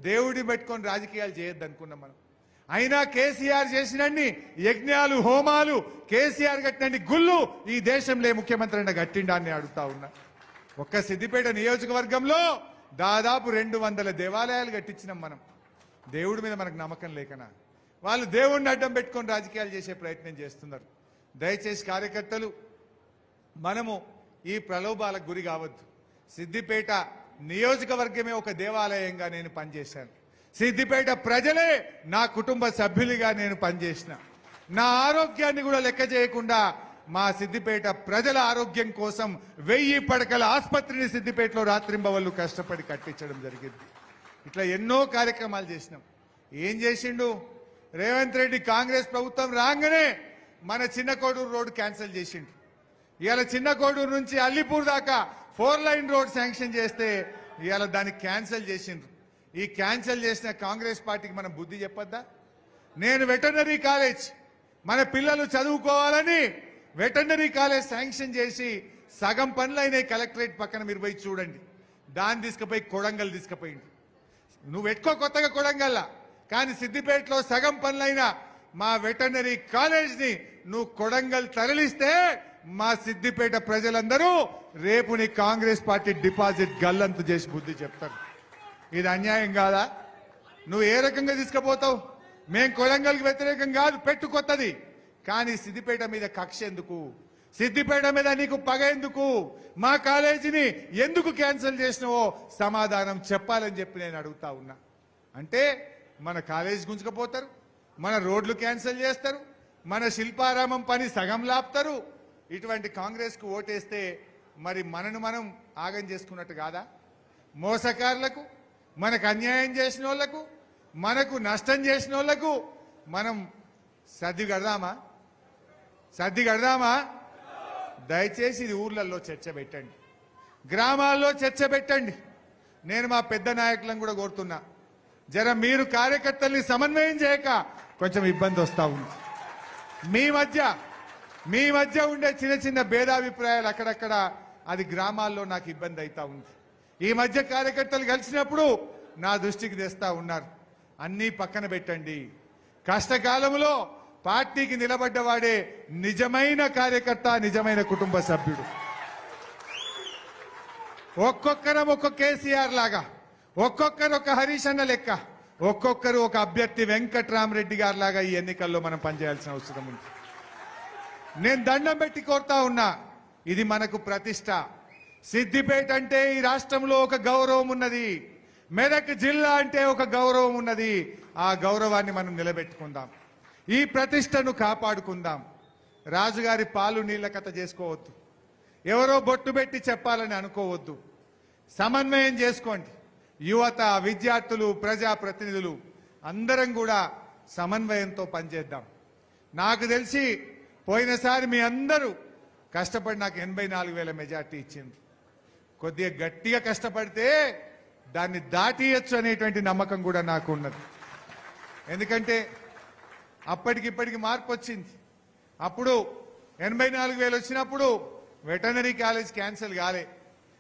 దేవుడిని పెట్టుకొని రాజకీయాలు చేయొద్దు అనుకున్నాం మనం. అయినా కేసీఆర్ చేసినన్ని యజ్ఞాలు, హోమాలు, కేసీఆర్ కట్టినన్ని గుళ్ళు ఈ దేశంలో ముఖ్యమంత్రి అయినా కట్టిండా అని అడుగుతా ఉన్నా. ఒక్క సిద్దిపేట నియోజకవర్గంలో దాదాపు 200 దేవాలయాలు కట్టించినాం మనం. దేవుడి మీద మనకు నమ్మకం లేకనా? వాళ్ళు దేవుడిని అడ్డం పెట్టుకొని రాజకీయాలు చేసే ప్రయత్నం చేస్తున్నారు. దయచేసి కార్యకర్తలు మనము ఈ ప్రలోభాలకు గురి కావద్దు. సిద్దిపేట నియోజకవర్గమే ఒక దేవాలయంగా నేను పనిచేశాను. సిద్దిపేట ప్రజలే నా కుటుంబ సభ్యులుగా నేను పనిచేసిన. నా ఆరోగ్యాన్ని కూడా లెక్క చేయకుండా మా సిద్దిపేట ప్రజల ఆరోగ్యం కోసం 1000 పడకల ఆసుపత్రిని సిద్దిపేటలో రాత్రింబవళ్ళు కష్టపడి కట్టించడం జరిగింది. ఇట్లా ఎన్నో కార్యక్రమాలు చేసినాం. ఏం చేసిండు రేవంత్ రెడ్డి? కాంగ్రెస్ ప్రభుత్వం రాగానే మన చిన్న కోడూరు రోడ్డు క్యాన్సిల్ చేసిండు. ఇవాళ చిన్న కోడూరు నుంచి అల్లిపూర్ దాకా 4 లైన్ రోడ్ శాంక్షన్ చేస్తే ఇవాళ దాన్ని క్యాన్సిల్ చేసిండ్రు. ఈ క్యాన్సిల్ చేసిన కాంగ్రెస్ పార్టీకి మనం బుద్ధి చెప్పొద్దా? నేను వెటర్నరీ కాలేజ్ మన పిల్లలు చదువుకోవాలని వెటర్నరీ కాలేజ్ శాంక్షన్ చేసి సగం పనులైనాయి కలెక్టరేట్ పక్కన, మీరు పోయి చూడండి. దాన్ని తీసుకుపోయి కొడంగల్ తీసుకుపోయింది. నువ్వు ఎట్టుకో కొత్తగా కొడంగల్లా, కానీ సిద్దిపేటలో సగం పనులైన మా వెటర్నరీ కాలేజ్ ని నువ్వు కొడంగల్ తరలిస్తే మా సిద్దిపేట ప్రజలందరూ రేపు నీ కాంగ్రెస్ పార్టీ డిపాజిట్ గల్లంతు చేసి బుద్ధి చెప్తారు. ఇది అన్యాయం కాదా? నువ్వు ఏ రకంగా తీసుకుపోతావు? మేం కొడంగల్కి వ్యతిరేకం కాదు, పెట్టు కొత్తది. కానీ సిద్దిపేట మీద కక్ష ఎందుకు? సిద్దిపేట మీద నీకు పగ ఎందుకు? మా కాలేజీని ఎందుకు క్యాన్సిల్ చేసినావో సమాధానం చెప్పాలని చెప్పి నేను అడుగుతా ఉన్నా. అంటే మన కాలేజీ గుంజుకపోతారు, మన రోడ్లు క్యాన్సిల్ చేస్తారు, మన శిల్పారామం పని సగం లాపుతారు. ఇటువంటి కాంగ్రెస్ కు ఓటేస్తే మరి మనను మనం ఆగం చేసుకున్నట్టు కాదా? మోసకారులకు, మనకు అన్యాయం చేసిన వాళ్లకు, మనకు నష్టం చేసిన వాళ్లకు మనం సర్ది కడదామా? దయచేసి ఇది ఊర్లలో చర్చ పెట్టండి, గ్రామాల్లో చర్చ పెట్టండి. నేను మా పెద్ద నాయకులను కూడా కోరుతున్నా, జర మీరు కార్యకర్తల్ని సమన్వయం చేయక కొంచెం ఇబ్బంది వస్తూ ఉంది. మీ మధ్య ఉండే చిన్న చిన్న భేదాభిప్రాయాలు అక్కడక్కడ అది గ్రామాల్లో నాకు ఇబ్బంది అవుతా ఉంది. ఈ మధ్య కార్యకర్తలు కలిసినప్పుడు నా దృష్టికి తెస్తా ఉన్నారు. అన్నీ పక్కన పెట్టండి. కష్టకాలంలో పార్టీకి నిలబడ్డవాడే నిజమైన కార్యకర్త, నిజమైన కుటుంబ సభ్యుడు. ఒక్కొక్కరం ఒక్కొక్క కేసీఆర్ లాగా, ఒక్కొక్కరు ఒక హరీష్ అన్న లెక్క, ఒక్కొక్కరు ఒక అభ్యర్థి వెంకట్రామరెడ్డి గారి లాగా ఈ ఎన్నికల్లో మనం పనిచేయాల్సిన అవసరం ఉంది. నేను దండం పెట్టి కోరుతా ఉన్నా, ఇది మనకు ప్రతిష్ట. సిద్దిపేట అంటే ఈ రాష్ట్రంలో ఒక గౌరవం ఉన్నది, మెదక్ జిల్లా అంటే ఒక గౌరవం ఉన్నది. ఆ గౌరవాన్ని మనం నిలబెట్టుకుందాం, ఈ ప్రతిష్టను కాపాడుకుందాం. రాజుగారి పాలు నీళ్ల కథ చేసుకోవద్దు, ఎవరో బొట్టు పెట్టి చెప్పాలని అనుకోవద్దు. సమన్వయం చేసుకోండి. యువత, విద్యార్థులు, ప్రజాప్రతినిధులు అందరం కూడా సమన్వయంతో పనిచేద్దాం. నాకు తెలిసి పోయినసారి మీ అందరూ కష్టపడి నాకు 84,000 మెజార్టీ ఇచ్చింది. కొద్దిగా గట్టిగా కష్టపడితే దాన్ని దాటియచ్చు అనేటువంటి నమ్మకం కూడా నాకు ఉన్నది. ఎందుకంటే అప్పటికిప్పటికి మార్పు వచ్చింది. అప్పుడు 84,000 వచ్చినప్పుడు వెటర్నరీ కాలేజ్ క్యాన్సిల్ కాలే,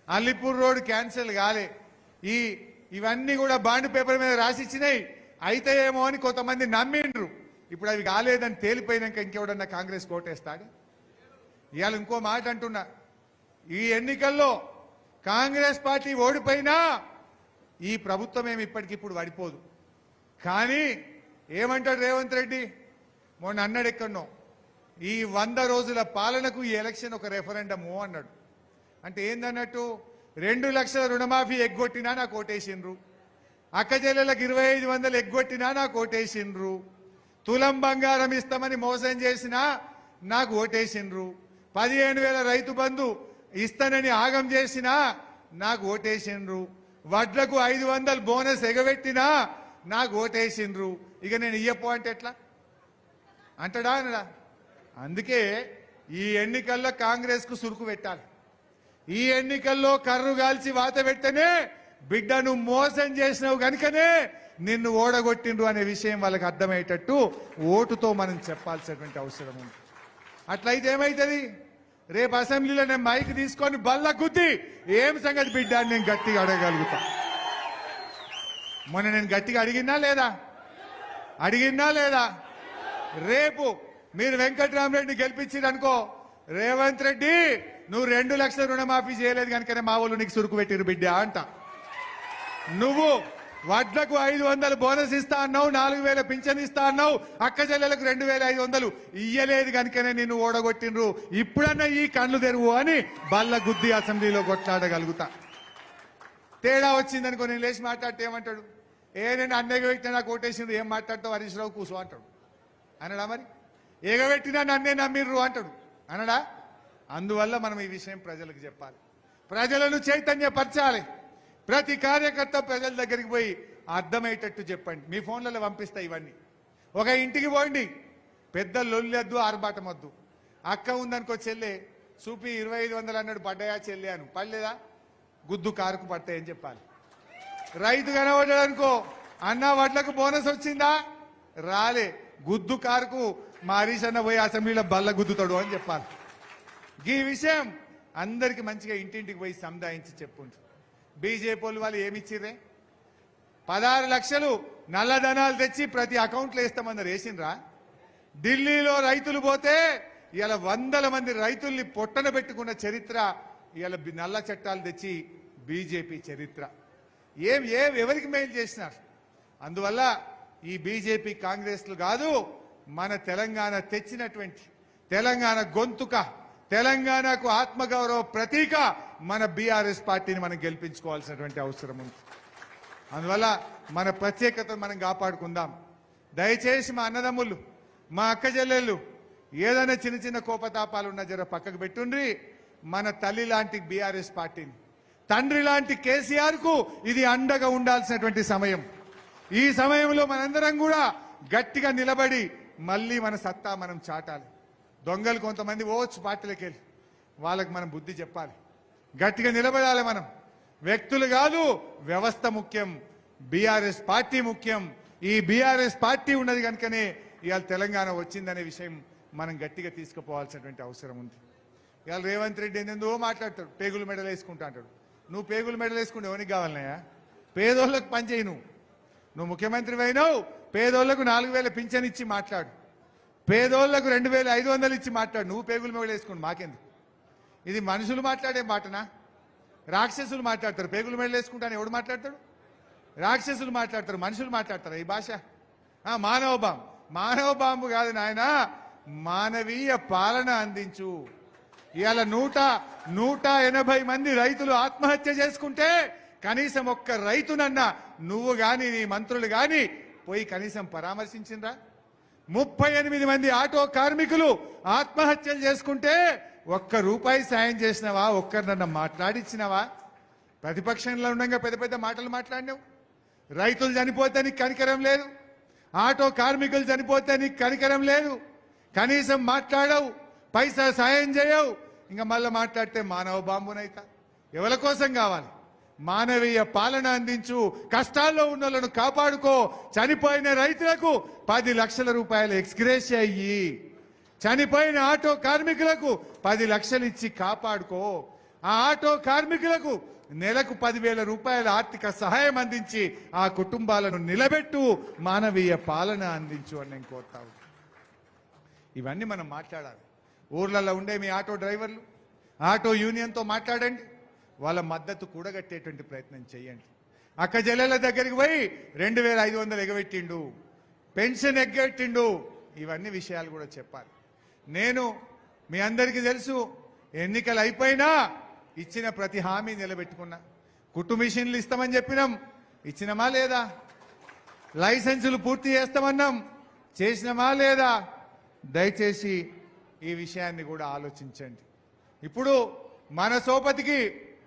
అల్లిపూర్ రోడ్ క్యాన్సిల్ కాలే. ఇవన్నీ కూడా బాండ్ పేపర్ మీద రాసిచ్చినాయి, అయితే ఏమో అని కొంతమంది నమ్మిండ్రు. ఇప్పుడు అవి కాలేదని తేలిపోయినాక ఇంకెవడన్నా కాంగ్రెస్ కోటేస్తాడు? ఇవాళ ఇంకో మాట అంటున్నా, ఈ ఎన్నికల్లో కాంగ్రెస్ పార్టీ ఓడిపోయినా ఈ ప్రభుత్వం ఏమి ఇప్పటికిప్పుడు పడిపోదు. కానీ ఏమంటాడు రేవంత్ రెడ్డి? మొన్న అన్నాడు ఎక్కడనో, ఈ 100 రోజుల పాలనకు ఈ ఎలక్షన్ ఒక రెఫరెండము అన్నాడు. అంటే ఏందన్నట్టు? 2 లక్షల రుణమాఫీ ఎగ్గొట్టినా నాకు ఓటేసిండ్రు, అక్కచెల్లెలకు 2500 ఎగ్గొట్టినా నాకు ఓటేసిండ్రు, తులం బంగారం ఇస్తామని మోసం చేసినా నాకు ఓటేసిండ్రు, 15,000 రైతు బంధు ఇస్తానని ఆగం చేసినా నాకు ఓటేసిండ్రు, వడ్లకు 500 బోనస్ ఎగబెట్టినా నాకు ఓటేసిండ్రు. ఇక నేను ఇయ్యపో అంటే ఎట్లా అంటడా అనడా? అందుకే ఈ ఎన్నికల్లో కాంగ్రెస్ కు సురుకు పెట్టాలి. ఈ ఎన్నికల్లో కర్రు గాల్చి వాత పెడితేనే బిడ్డను మోసం చేసినావు కనుకనే నిన్ను ఓడగొట్టిండ్రు అనే విషయం వాళ్ళకి అర్థమయ్యేటట్టు ఓటుతో మనం చెప్పాల్సినటువంటి అవసరం ఉంది. అట్లయితే ఏమైతుంది? రేపు అసెంబ్లీలో నేను మైక్ తీసుకొని బల్ల గుద్ది ఏం సంగతి బిడ్డ అని నేను గట్టిగా అడగగలుగుతా. మొన్న నేను గట్టిగా అడిగినా లేదా? రేపు మీరు వెంకట్రామరెడ్డి గెలిపించిరనుకో, రేవంత్ రెడ్డి నువ్వు 2 లక్షల రుణమాఫీ చేయలేదు కనుకనే మా వాళ్ళు నీకు సురుకు పెట్టిరు బిడ్డ అంట. నువ్వు వడ్లకు 500 బోనస్ ఇస్తా అన్నావు, 4,000 పింఛన్ ఇస్తా అన్నావు, అక్కచెల్లెలకు 2,500 ఇయ్యలేదు కనుకనే నిన్ను ఓడగొట్టిండ్రు. ఇప్పుడన్నా ఈ కళ్ళు తెరువు అని బల్ల గుద్ది అసెంబ్లీలో కొట్లాడగలుగుతా. తేడా వచ్చిందనుకో నేను లేచి మాట్లాడితే ఏమంటాడు? నేను అన్నయ్య పెట్టినా నాకు ఓటేసిండు, ఏం మాట్లాడతావు హరీష్ రావు కూర్చో అంటాడు. అనడా? మరి ఎగబెట్టినా నన్నే నమ్మిర్రు అంటాడు. అనడా? అందువల్ల మనం ఈ విషయం ప్రజలకు చెప్పాలి, ప్రజలను చైతన్యపరచాలి. ప్రతి కార్యకర్త ప్రజల దగ్గరికి పోయి అర్థమయ్యేటట్టు చెప్పండి. మీ ఫోన్లలో పంపిస్తా ఇవన్నీ. ఒక ఇంటికి పోండి, పెద్ద లొల్లొద్దు, ఆర్భాటం వద్దు. అక్క ఉందనుకో, చెల్లె చూపి 2500 అన్నాడు, పడ్డాయా చెల్లె అను, పడలేదా గుద్దు కారుకు పడతాయని చెప్పాలి. రైతు కనబడ్డాడనుకో, అన్న వడ్లకు బోనస్ వచ్చిందా, రాలే, గుద్దు కారుకు మా హరీష్ అన్న పోయి అసెంబ్లీలో బల్ల గుద్దుతాడు అని చెప్పాలి. ఈ విషయం అందరికి మంచిగా ఇంటింటికి పోయి సముదాయించి చెప్పుంటారు. బీజేపీ వాళ్ళు ఏమిచ్చిర్రే? 16 లక్షలు నల్లధనాలు తెచ్చి ప్రతి అకౌంట్లో వేస్తామన్నారు, వేసిండ్రా? ఢిల్లీలో రైతులు పోతే ఇలా 100 మంది రైతుల్ని పొట్టన పెట్టుకున్న చరిత్ర ఇలా నల్ల చట్టాలు తెచ్చి బీజేపీ చరిత్ర. ఎవరికి మేలు చేసినారు? అందువల్ల ఈ బీజేపీ కాంగ్రెస్లు కాదు, మన తెలంగాణ తెచ్చినటువంటి తెలంగాణ గొంతుక, తెలంగాణకు ఆత్మగౌరవ ప్రతీక మన బీఆర్ఎస్ పార్టీని మనం గెలిపించుకోవాల్సినటువంటి అవసరం ఉంది. అందువల్ల మన ప్రత్యేకతను మనం కాపాడుకుందాం. దయచేసి మా అన్నదమ్ములు, మా అక్క చెల్లెళ్ళు ఏదైనా చిన్న చిన్న కోపతాపాలు ఉన్నా జర పక్కకు పెట్టుండ్రి. మన తల్లి లాంటి బీఆర్ఎస్ పార్టీని, తండ్రి లాంటి కేసీఆర్ కు ఇది అండగా ఉండాల్సినటువంటి సమయం. ఈ సమయంలో మనందరం కూడా గట్టిగా నిలబడి మళ్ళీ మన సత్తా మనం చాటాలి. దొంగలు కొంతమంది పోవచ్చు పార్టీలకు వెళ్ళి, వాళ్ళకి మనం బుద్ధి చెప్పాలి. గట్టిగా నిలబడాలి. మనం వ్యక్తులు కాదు, వ్యవస్థ ముఖ్యం, బీఆర్ఎస్ పార్టీ ముఖ్యం. ఈ బీఆర్ఎస్ పార్టీ ఉన్నది కనుకనే ఇవాళ తెలంగాణ వచ్చిందనే విషయం మనం గట్టిగా తీసుకుపోవాల్సినటువంటి అవసరం ఉంది. ఇవాళ రేవంత్ రెడ్డి ఏందో మాట్లాడతాడు, పేగులు మెడలు వేసుకుంటా అంటాడు. నువ్వు పేగులు మెడలు వేసుకుంటే ఎవరికి కావాలన్నాయా? పేదోళ్ళకు పనిచేయి. నువ్వు ముఖ్యమంత్రి అయినావు, పేదోళ్లకు 4000 పింఛన్ ఇచ్చి మాట్లాడు, పేదోళ్లకు 2500 ఇచ్చి మాట్లాడు. నువ్వు పేగులు మెడలు వేసుకోండి, మాకెందుకు? ఇది మనుషులు మాట్లాడే మాటనా? రాక్షసులు మాట్లాడతారు. పేగులు మెడలు వేసుకుంటాను ఎవడు మాట్లాడతాడు? రాక్షసులు మాట్లాడతారు, మనుషులు మాట్లాడతారు ఈ భాష. మానవ బాంబు, మానవ బాంబు కాదు నాయన, మానవీయ పాలన అందించు. ఇవాళ 180 మంది రైతులు ఆత్మహత్య చేసుకుంటే కనీసం ఒక్క రైతునన్నా నువ్వు గాని నీ మంత్రులు గాని పోయి కనీసం పరామర్శించిండ్రా? 38 మంది ఆటో కార్మికులు ఆత్మహత్యలు చేసుకుంటే ఒక్క రూపాయి సాయం చేసినావా? ఒక్కరినన్నా మాట్లాడిచ్చినావా? ప్రతిపక్షంలో ఉండగా పెద్ద పెద్ద మాటలు మాట్లాడినావు. రైతులు చనిపోతే నీకు కనికరం లేదు, ఆటో కార్మికులు చనిపోతే నీకు కనికరం లేదు, కనీసం మాట్లాడవు, పైసా సాయం చేయవు. ఇంకా మళ్ళీ మాట్లాడితే మానవ బాంబునైతా. ఎవరి కోసం కావాలి? మానవీయ పాలన అందించు, కష్టాల్లో ఉన్న వాళ్ళను కాపాడుకో. చనిపోయిన రైతులకు 10 లక్షల రూపాయలు ఎక్స్గ్రేషియా అయ్యి, చనిపోయిన ఆటో కార్మికులకు 10 లక్షలు ఇచ్చి కాపాడుకో. ఆ ఆటో కార్మికులకు నెలకు 10,000 రూపాయల ఆర్థిక సహాయం అందించి ఆ కుటుంబాలను నిలబెట్టు, మానవీయ పాలన అందించు అని నేను కోరుతాను. ఇవన్నీ మనం మాట్లాడాలి. ఊర్లలో ఉండే మీ ఆటో డ్రైవర్లు, ఆటో యూనియన్తో మాట్లాడండి, వాళ్ళ మద్దతు కూడగట్టేటువంటి ప్రయత్నం చేయండి. అక్క చెల్లెల దగ్గరికి పోయి 2500 ఎగబెట్టిండు, పెన్షన్ ఎగ్గొట్టిండు, ఇవన్నీ విషయాలు కూడా చెప్పాలి. నేను మీ అందరికీ తెలుసు, ఎన్నికలు అయిపోయినా ఇచ్చిన ప్రతి హామీ నిలబెట్టుకున్నా. కుట్టు మిషన్లు ఇస్తామని చెప్పినాం, ఇచ్చినమా లేదా? లైసెన్సులు పూర్తి చేస్తామన్నాం, చేసినమా లేదా? దయచేసి ఈ విషయాన్ని కూడా ఆలోచించండి. ఇప్పుడు మన సోపతికి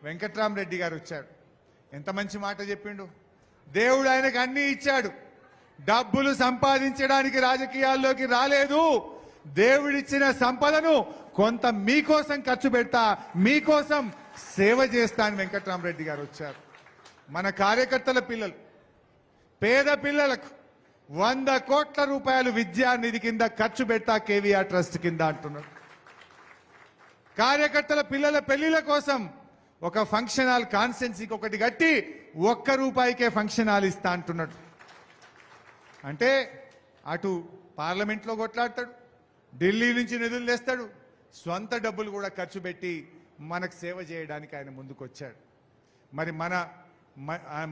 వెంకట్రామరెడ్డి గారు వచ్చాడు. ఎంత మంచి మాట చెప్పిండు. దేవుడు ఆయనకు అన్ని ఇచ్చాడు. డబ్బులు సంపాదించడానికి రాజకీయాల్లోకి రాలేదు. దేవుడిచ్చిన సంపదను కొంత మీకోసం ఖర్చు పెడతా, మీకోసం సేవ చేస్తా అని వెంకట్రామరెడ్డి గారు వచ్చారు. మన కార్యకర్తల పిల్లలు, పేద పిల్లలకు 100 కోట్ల రూపాయలు విద్యా నిధి కింద ఖర్చు పెడతా, కేవీఆర్ ట్రస్ట్ కింద అంటున్నారు. కార్యకర్తల పిల్లల పెళ్లిల కోసం ఒక ఫంక్షన్ హాల్ కాన్స్టెన్సీకి ఒకటి కట్టి 1 రూపాయికే ఫంక్షన్ హాల్ ఇస్తా అంటున్నాడు. అంటే అటు పార్లమెంట్లో కొట్లాడతాడు, ఢిల్లీ నుంచి నిధులు తెస్తాడు, స్వంత డబ్బులు కూడా ఖర్చు పెట్టి మనకు సేవ చేయడానికి ఆయన ముందుకు వచ్చాడు. మరి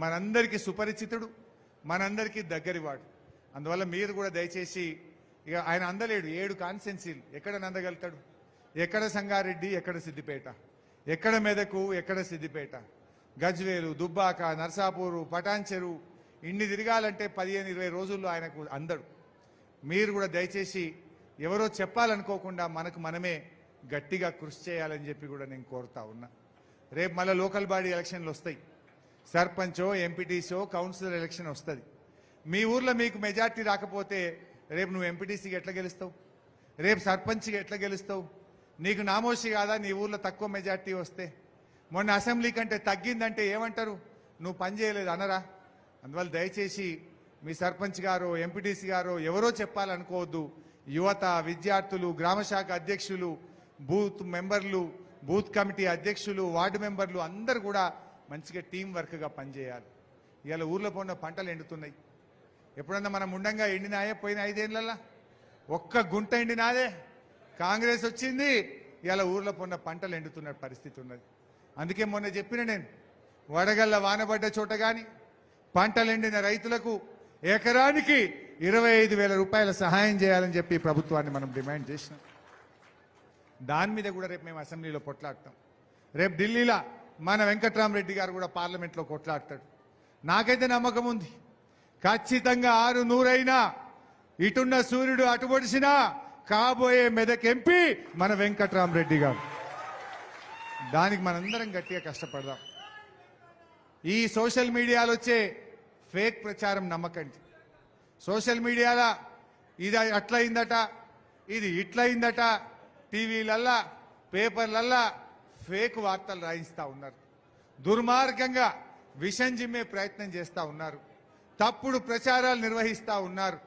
మనందరికీ సుపరిచితుడు, మనందరికీ దగ్గరివాడు. అందువల్ల మీరు కూడా దయచేసి, ఇక ఆయన అందలేడు, 7 కాన్స్టెన్సీలు ఎక్కడ నందగలుగుతాడు? ఎక్కడ సంగారెడ్డి, ఎక్కడ సిద్దిపేట, ఎక్కడ మెదకు, ఎక్కడ సిద్దిపేట, గజ్వేలు, దుబ్బాక, నర్సాపూరు, పటాన్చెరు ఇన్ని తిరగాలంటే 15-20 రోజుల్లో ఆయనకు అందడు. మీరు కూడా దయచేసి ఎవరో చెప్పాలనుకోకుండా మనకు మనమే గట్టిగా కృషి చేయాలని చెప్పి కూడా నేను కోరుతా ఉన్నా. రేపు మళ్ళీ లోకల్ బాడీ ఎలక్షన్లు వస్తాయి. సర్పంచో, ఎంపీటీసో, కౌన్సిలర్ ఎలక్షన్ వస్తుంది. మీ ఊర్లో మీకు మెజార్టీ రాకపోతే రేపు నువ్వు ఎంపీటీసీకి ఎట్లా గెలుస్తావు? రేపు సర్పంచ్కి ఎట్లా గెలుస్తావు? నీకు నామోషి కాదా నీ ఊర్లో తక్కువ మెజార్టీ వస్తే? మొన్న అసెంబ్లీ కంటే తగ్గిందంటే ఏమంటారు? నువ్వు పని చేయలేదు అనరా? అందువల్ల దయచేసి మీ సర్పంచ్ గారో, ఎంపీటీసీ గారో ఎవరో చెప్పాలనుకోవద్దు. యువత, విద్యార్థులు, గ్రామశాఖ అధ్యక్షులు, బూత్ మెంబర్లు, బూత్ కమిటీ అధ్యక్షులు, వార్డు మెంబర్లు అందరూ కూడా మంచిగా టీం వర్క్గా పనిచేయాలి. ఇవాళ ఊర్లో పోయిన పంటలు ఎండుతున్నాయి. ఎప్పుడన్నా మనం ఉండంగా ఎండినాయే పోయిన 5 ఏళ్ళల్లో? ఒక్క గుంట ఎండినాదే. కాంగ్రెస్ వచ్చింది, ఇవాళ ఊర్లో పోయిన పంటలు ఎండుతున్న పరిస్థితి ఉన్నది. అందుకే మొన్న చెప్పిన నేను, వడగళ్ళ వానబడ్డ చోట కానీ పంటలు ఎండిన రైతులకు ఎకరానికి 25,000 రూపాయల సహాయం చేయాలని చెప్పి ప్రభుత్వాన్ని మనం డిమాండ్ చేసినాం. దాని మీద కూడా రేపు మేము అసెంబ్లీలో కొట్లాడతాం. రేపు ఢిల్లీలో మన వెంకట్రామరెడ్డి గారు కూడా పార్లమెంట్లో కొట్లాడతాడు. నాకైతే నమ్మకం ఉంది, ఖచ్చితంగా 6-100 అయినా ఇటున్న సూర్యుడు అటు పొడిసినా కాబోయే మెదక్ ఎంపీ మన వెంకట్రామరెడ్డి గారు. దానికి మనందరం గట్టిగా కష్టపడదాం. ఈ సోషల్ మీడియాలో వచ్చే ఫేక్ ప్రచారం నమ్మకండి. సోషల్ మీడియాలో ఇది అట్లయిందట, ఇది ఇట్లయిందట, టీవీలల్లా, పేపర్లల్లా ఫేక్ వార్తలు రాయిస్తూ ఉన్నారు. దుర్మార్గంగా విషం జిమ్మే ప్రయత్నం చేస్తూ ఉన్నారు. తప్పుడు ప్రచారాలు నిర్వహిస్తూ ఉన్నారు.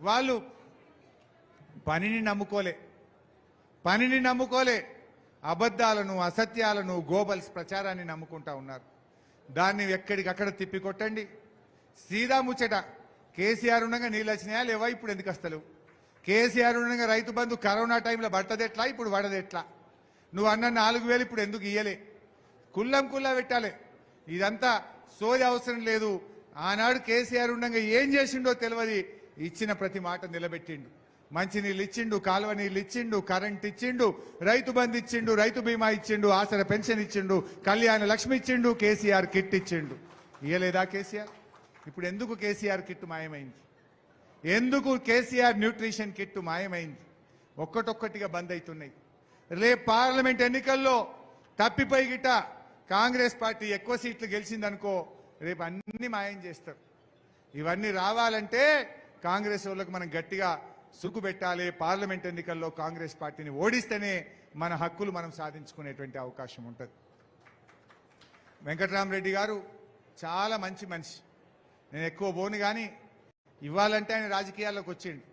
వాళ్ళు పనిని నమ్ముకోలే, అబద్ధాలను, అసత్యాలను, గోబల్స్ ప్రచారాన్ని నమ్ముకుంటా ఉన్నారు. దాన్ని ఎక్కడికక్కడ తిప్పికొట్టండి. సీదా ముచ్చట, కేసీఆర్ ఉండగా నీళ్ళు వచ్చినాయా లేవా? ఇప్పుడు ఎందుకు వస్తలేవు? కేసీఆర్ ఉండగా రైతు బంధు కరోనా టైంలో పడతదెట్లా, ఇప్పుడు పడదెట్లా? నువ్వు అన్న 4,000 ఇప్పుడు ఎందుకు ఇయ్యలే? కుల్లా పెట్టాలి. ఇదంతా సోది అవసరం లేదు. ఆనాడు కేసీఆర్ ఉండగా ఏం చేసిండో తెలియదు. ఇచ్చిన ప్రతి మాట నిలబెట్టిండు. మంచినీళ్ళు ఇచ్చిండు, కాలువ నీళ్ళు ఇచ్చిండు, కరెంట్ ఇచ్చిండు, రైతు బంధు ఇచ్చిండు, రైతు బీమా ఇచ్చిండు, ఆసర పెన్షన్ ఇచ్చిండు, కళ్యాణ లక్ష్మి ఇచ్చిండు, కేసీఆర్ కిట్ ఇచ్చిండు. ఇయ్యలేదా కేసీఆర్? ఇప్పుడు ఎందుకు కేసీఆర్ కిట్ మాయమైంది? ఎందుకు కేసీఆర్ న్యూట్రిషన్ కిట్ మాయమైంది? ఒక్కటొక్కటిగా బంద్ అవుతున్నాయి. రేపు పార్లమెంట్ ఎన్నికల్లో తప్పిపోయి గిట్ట కాంగ్రెస్ పార్టీ ఎక్కువ సీట్లు గెలిచిందనుకో, రేపు అన్ని మాయం చేస్తారు. ఇవన్నీ రావాలంటే కాంగ్రెస్ వాళ్ళకు మనం గట్టిగా సుక్కు పెట్టాలి. పార్లమెంట్ ఎన్నికల్లో కాంగ్రెస్ పార్టీని ఓడిస్తేనే మన హక్కులు మనం సాధించుకునేటువంటి అవకాశం ఉంటుంది. వెంకట్రామరెడ్డి గారు చాలా మంచి మనిషి. నేను ఎక్కువ పోను కానీ ఇవ్వాలంటే ఆయన రాజకీయాల్లోకి వచ్చిండు.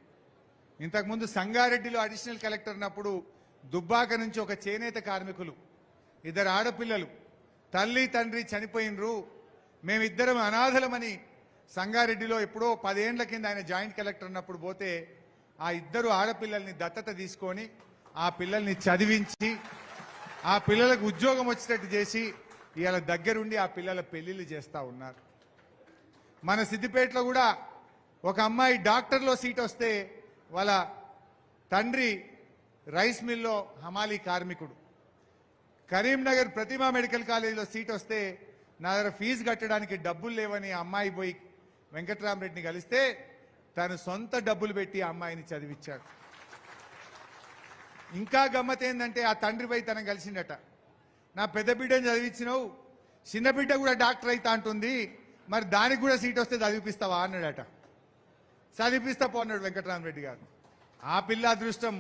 ఇంతకుముందు సంగారెడ్డిలో అడిషనల్ కలెక్టర్ ఉన్నప్పుడు దుబ్బాక నుంచి ఒక చేనేత కార్మికులు, 2 ఆడపిల్లలు, తల్లి తండ్రి చనిపోయినరు, మేమిద్దరం అనాథలమని సంగారెడ్డిలో ఎప్పుడో 10 ఏళ్ల కింద ఆయన జాయింట్ కలెక్టర్ ఉన్నప్పుడు పోతే ఆ 2 ఆడపిల్లల్ని దత్తత తీసుకొని ఆ పిల్లల్ని చదివించి ఆ పిల్లలకు ఉద్యోగం వచ్చేటట్టు చేసి ఇవాళ దగ్గరుండి ఆ పిల్లల పెళ్లిళ్ళు చేస్తూ ఉన్నారు. మన సిద్దిపేటలో కూడా ఒక అమ్మాయి డాక్టర్లో సీట్ వస్తే వాళ్ళ తండ్రి రైస్ మిల్లో హమాలీ కార్మికుడు. కరీంనగర్ ప్రతిమా మెడికల్ కాలేజీలో సీట్ వస్తే నా దగ్గర ఫీజు కట్టడానికి డబ్బులు లేవని అమ్మాయి పోయి వెంకట్రామరెడ్డిని కలిస్తే తను సొంత డబ్బులు పెట్టి ఆ అమ్మాయిని చదివించాడు. ఇంకా గమ్మత్ ఏంటంటే ఆ తండ్రి పోయి తనను కలిసిండట. నా పెద్ద బిడ్డని చదివించినావు, చిన్న బిడ్డ కూడా డాక్టర్ అయితా అంటుంది, మరి దానికి కూడా సీట్ వస్తే చదివిపిస్తావా అన్నాడట. చదివిపిస్తా పోన్నాడు వెంకట్రామరెడ్డి గారు. ఆ పిల్ల అదృష్టం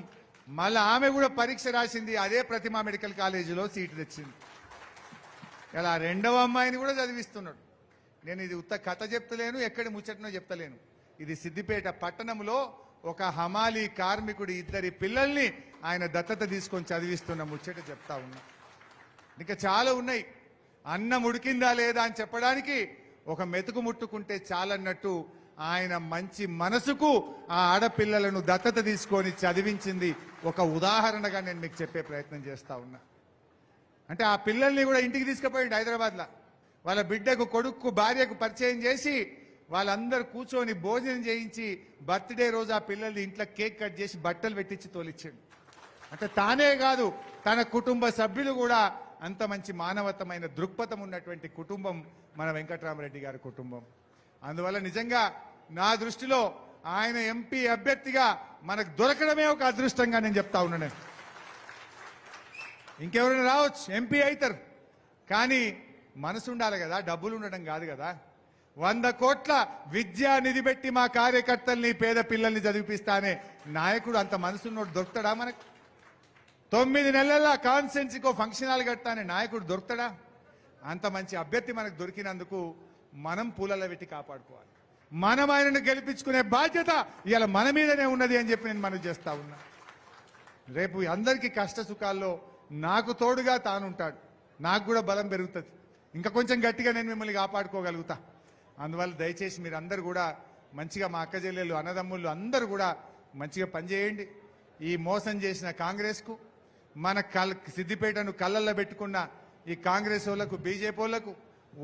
మళ్ళీ ఆమె కూడా పరీక్ష రాసింది, అదే ప్రతిమా మెడికల్ కాలేజీలో సీటు తెచ్చింది. ఇలా 2వ అమ్మాయిని కూడా చదివిస్తున్నాడు. నేను ఇది ఉత్త కథ చెప్తలేను, ఎక్కడి ముచ్చటనో చెప్తలేను. ఇది సిద్దిపేట పట్టణంలో ఒక హమాలీ కార్మికుడి 2 పిల్లల్ని ఆయన దత్తత తీసుకొని చదివిస్తున్న ముచ్చట చెప్తా ఉన్నా. ఇంకా చాలా ఉన్నాయి. అన్నం ఉడికిందా లేదా అని చెప్పడానికి ఒక మెతుకు ముట్టుకుంటే చాలన్నట్టు ఆయన మంచి మనసుకు ఆ ఆడపిల్లలను దత్తత తీసుకొని చదివించింది ఒక ఉదాహరణగా నేను మీకు చెప్పే ప్రయత్నం చేస్తా ఉన్నా. అంటే ఆ పిల్లల్ని కూడా ఇంటికి తీసుకుపోయిండు హైదరాబాద్లో. వాళ్ళ బిడ్డకు, కొడుకు, భార్యకు పరిచయం చేసి వాళ్ళందరూ కూర్చొని భోజనం చేయించి బర్త్డే రోజు ఆ పిల్లల్ని ఇంట్లో కేక్ కట్ చేసి బట్టలు పెట్టించి తోలిచ్చాడు. అంటే తానే కాదు తన కుటుంబ సభ్యులు కూడా అంత మంచి మానవతమైన దృక్పథం ఉన్నటువంటి కుటుంబం మన వెంకట్రామరెడ్డి గారి కుటుంబం. అందువల్ల నిజంగా నా దృష్టిలో ఆయన ఎంపీ అభ్యర్థిగా మనకు దొరకడమే ఒక అదృష్టంగా నేను చెప్తా ఉన్నాను. ఇంకెవరైనా రావచ్చు, ఎంపీ అవుతారు, కానీ మనసు ఉండాలి కదా, డబ్బులు ఉండడం కాదు కదా. 100 కోట్ల విద్యా నిధి పెట్టి మా కార్యకర్తల్ని పేద పిల్లల్ని చదివిపిస్తానే నాయకుడు అంత మనసున్నోడు దొరుకుతాడా మనకు? 9 నెలల కాన్స్టెన్సీకో ఫంక్షన్ హాల్ కడతానే నాయకుడు దొరుకుతాడా? అంత మంచి అభ్యర్థి మనకు దొరికినందుకు మనం పూలల పెట్టి కాపాడుకోవాలి. మనం ఆయనను గెలిపించుకునే బాధ్యత ఇవాళ మన మీదనే ఉన్నది అని చెప్పి నేను మనవి చేస్తా ఉన్నా. రేపు అందరికీ కష్ట సుఖాల్లో నాకు తోడుగా తానుంటాడు, నాకు కూడా బలం పెరుగుతుంది, ఇంకా కొంచెం గట్టిగా నేను మిమ్మల్ని కాపాడుకోగలుగుతా. అందువల్ల దయచేసి మీరు అందరు కూడా మంచిగా మా అక్క చెల్లెళ్ళు అన్నదమ్ముళ్ళు అందరూ కూడా మంచిగా పనిచేయండి. ఈ మోసం చేసిన కాంగ్రెస్కు, మన సిద్దిపేటను కళ్ళల్లో పెట్టుకున్న ఈ కాంగ్రెస్ వాళ్ళకు, బీజేపీ వాళ్ళకు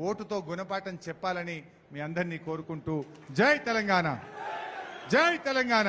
ఓటుతో గుణపాఠం చెప్పాలని మీ అందరినీ కోరుకుంటూ జై తెలంగాణ, జై తెలంగాణ.